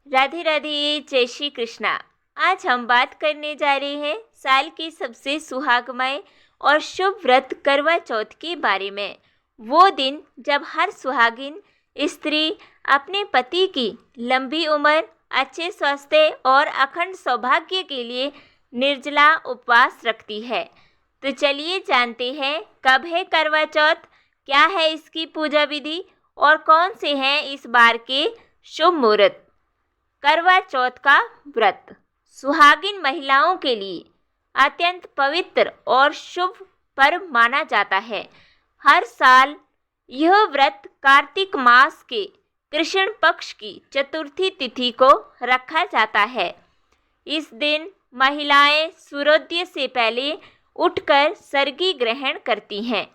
राधे राधे, जय श्री कृष्णा। आज हम बात करने जा रहे हैं साल की सबसे सुहागमय और शुभ व्रत करवा चौथ के बारे में। वो दिन जब हर सुहागिन स्त्री अपने पति की लंबी उम्र, अच्छे स्वास्थ्य और अखंड सौभाग्य के लिए निर्जला उपवास रखती है। तो चलिए जानते हैं कब है करवा चौथ, क्या है इसकी पूजा विधि और कौन से हैं इस बार के शुभ मुहूर्त। करवा चौथ का व्रत सुहागिन महिलाओं के लिए अत्यंत पवित्र और शुभ पर्व माना जाता है। हर साल यह व्रत कार्तिक मास के कृष्ण पक्ष की चतुर्थी तिथि को रखा जाता है। इस दिन महिलाएं सूर्योदय से पहले उठकर सर्गी ग्रहण करती हैं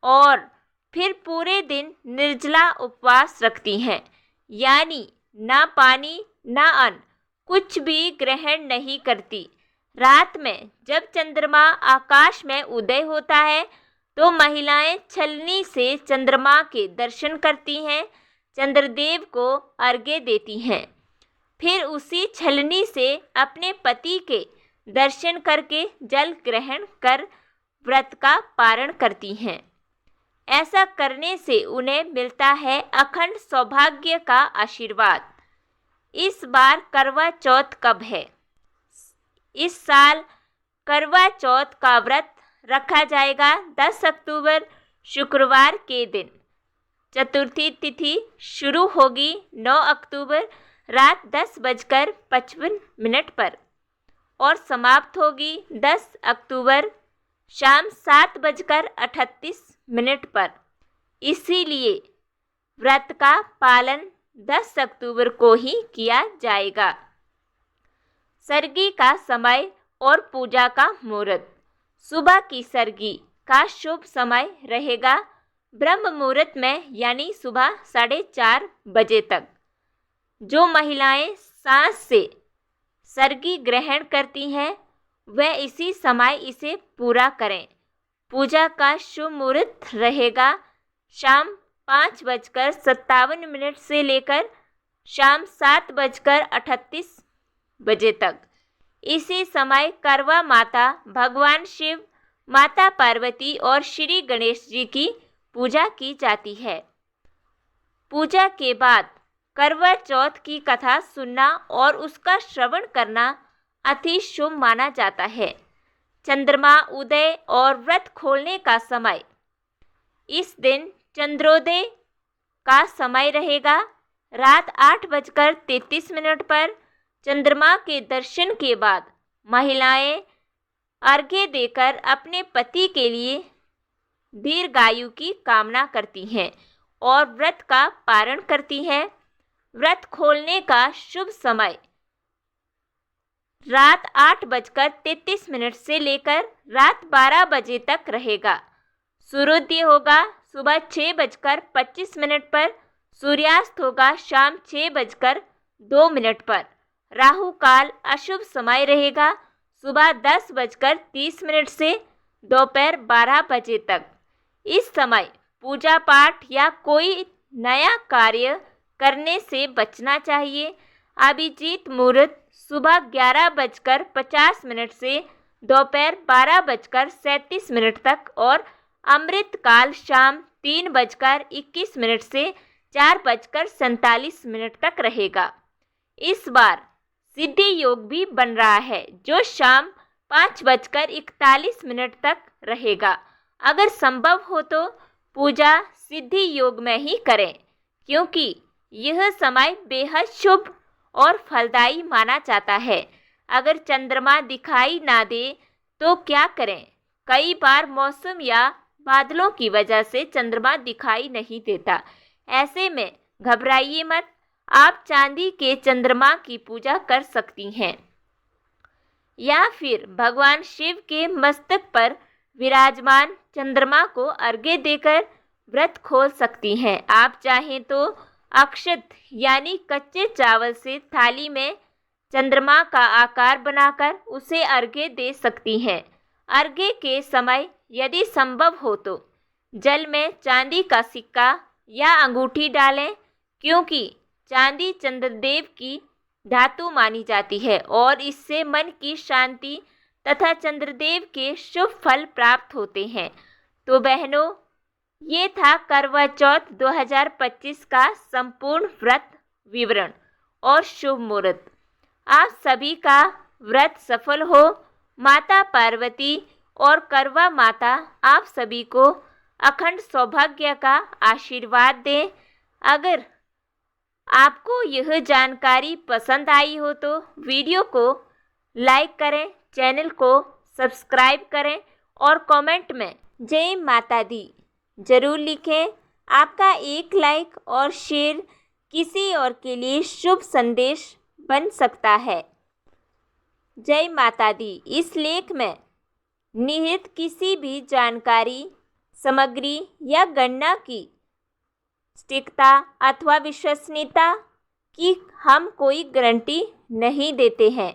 और फिर पूरे दिन निर्जला उपवास रखती हैं, यानी ना पानी ना अन्न, कुछ भी ग्रहण नहीं करती। रात में जब चंद्रमा आकाश में उदय होता है तो महिलाएं छलनी से चंद्रमा के दर्शन करती हैं, चंद्रदेव को अर्घ्य देती हैं। फिर उसी छलनी से अपने पति के दर्शन करके जल ग्रहण कर व्रत का पारण करती हैं। ऐसा करने से उन्हें मिलता है अखंड सौभाग्य का आशीर्वाद। इस बार करवा चौथ कब है? इस साल करवा चौथ का व्रत रखा जाएगा 10 अक्टूबर शुक्रवार के दिन। चतुर्थी तिथि शुरू होगी 9 अक्टूबर रात 10:55 पर और समाप्त होगी 10 अक्टूबर शाम 7:38 पर। इसीलिए व्रत का पालन 10 अक्टूबर को ही किया जाएगा। सर्गी का समय और पूजा का मुहूर्त। सुबह की सर्गी का शुभ समय रहेगा ब्रह्म मुहूर्त में, यानी सुबह 4:30 बजे तक। जो महिलाएं सांस से सर्गी ग्रहण करती हैं वह इसी समय इसे पूरा करें। पूजा का शुभ मुहूर्त रहेगा शाम 5:57 से लेकर शाम 7:38 बजे तक। इसी समय करवा माता, भगवान शिव, माता पार्वती और श्री गणेश जी की पूजा की जाती है। पूजा के बाद करवा चौथ की कथा सुनना और उसका श्रवण करना अति शुभ माना जाता है। चंद्रमा उदय और व्रत खोलने का समय। इस दिन चंद्रोदय का समय रहेगा रात 8:33 पर। चंद्रमा के दर्शन के बाद महिलाएं अर्घ्य देकर अपने पति के लिए दीर्घायु की कामना करती हैं और व्रत का पारण करती हैं। व्रत खोलने का शुभ समय रात 8:33 से लेकर रात 12 बजे तक रहेगा। सूर्योदय होगा सुबह 6:25 पर। सूर्यास्त होगा शाम 6:02 पर। राहु काल अशुभ समय रहेगा सुबह 10:30 से दोपहर 12 बजे तक। इस समय पूजा पाठ या कोई नया कार्य करने से बचना चाहिए। अभिजीत मुहूर्त सुबह 11:50 से दोपहर 12:37 तक और अमृत काल शाम 3:21 से 4:47 तक रहेगा। इस बार सिद्धि योग भी बन रहा है जो शाम 5:41 तक रहेगा। अगर संभव हो तो पूजा सिद्धि योग में ही करें, क्योंकि यह समय बेहद शुभ और फलदायी माना जाता है। अगर चंद्रमा दिखाई ना दे तो क्या करें? कई बार मौसम या बादलों की वजह से चंद्रमा दिखाई नहीं देता। ऐसे में घबराइए मत, आप चांदी के चंद्रमा की पूजा कर सकती हैं या फिर भगवान शिव के मस्तक पर विराजमान चंद्रमा को अर्घ्य देकर व्रत खोल सकती हैं। आप चाहें तो अक्षत यानी कच्चे चावल से थाली में चंद्रमा का आकार बनाकर उसे अर्घ्य दे सकती हैं। अर्घ्य के समय यदि संभव हो तो जल में चांदी का सिक्का या अंगूठी डालें, क्योंकि चांदी चंद्रदेव की धातु मानी जाती है और इससे मन की शांति तथा चंद्रदेव के शुभ फल प्राप्त होते हैं। तो बहनों, ये था करवा चौथ 2025 का संपूर्ण व्रत विवरण और शुभ मुहूर्त। आप सभी का व्रत सफल हो। माता पार्वती और करवा माता आप सभी को अखंड सौभाग्य का आशीर्वाद दें। अगर आपको यह जानकारी पसंद आई हो तो वीडियो को लाइक करें, चैनल को सब्सक्राइब करें और कमेंट में जय माता दी जरूर लिखें। आपका एक लाइक और शेयर किसी और के लिए शुभ संदेश बन सकता है। जय माता दी। इस लेख में निहित किसी भी जानकारी, सामग्री या गणना की सटीकता अथवा विश्वसनीयता की हम कोई गारंटी नहीं देते हैं।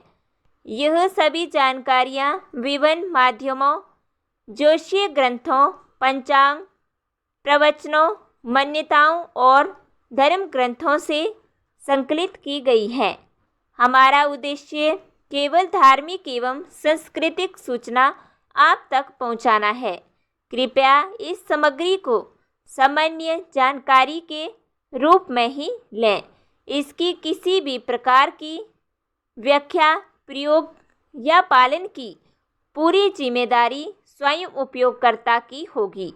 यह सभी जानकारियाँ विभिन्न माध्यमों, ज्योतिषीय ग्रंथों, पंचांग, प्रवचनों, मान्यताओं और धर्म ग्रंथों से संकलित की गई हैं। हमारा उद्देश्य केवल धार्मिक एवं सांस्कृतिक सूचना आप तक पहुंचाना है। कृपया इस सामग्री को सामान्य जानकारी के रूप में ही लें। इसकी किसी भी प्रकार की व्याख्या, प्रयोग या पालन की पूरी जिम्मेदारी स्वयं उपयोगकर्ता की होगी।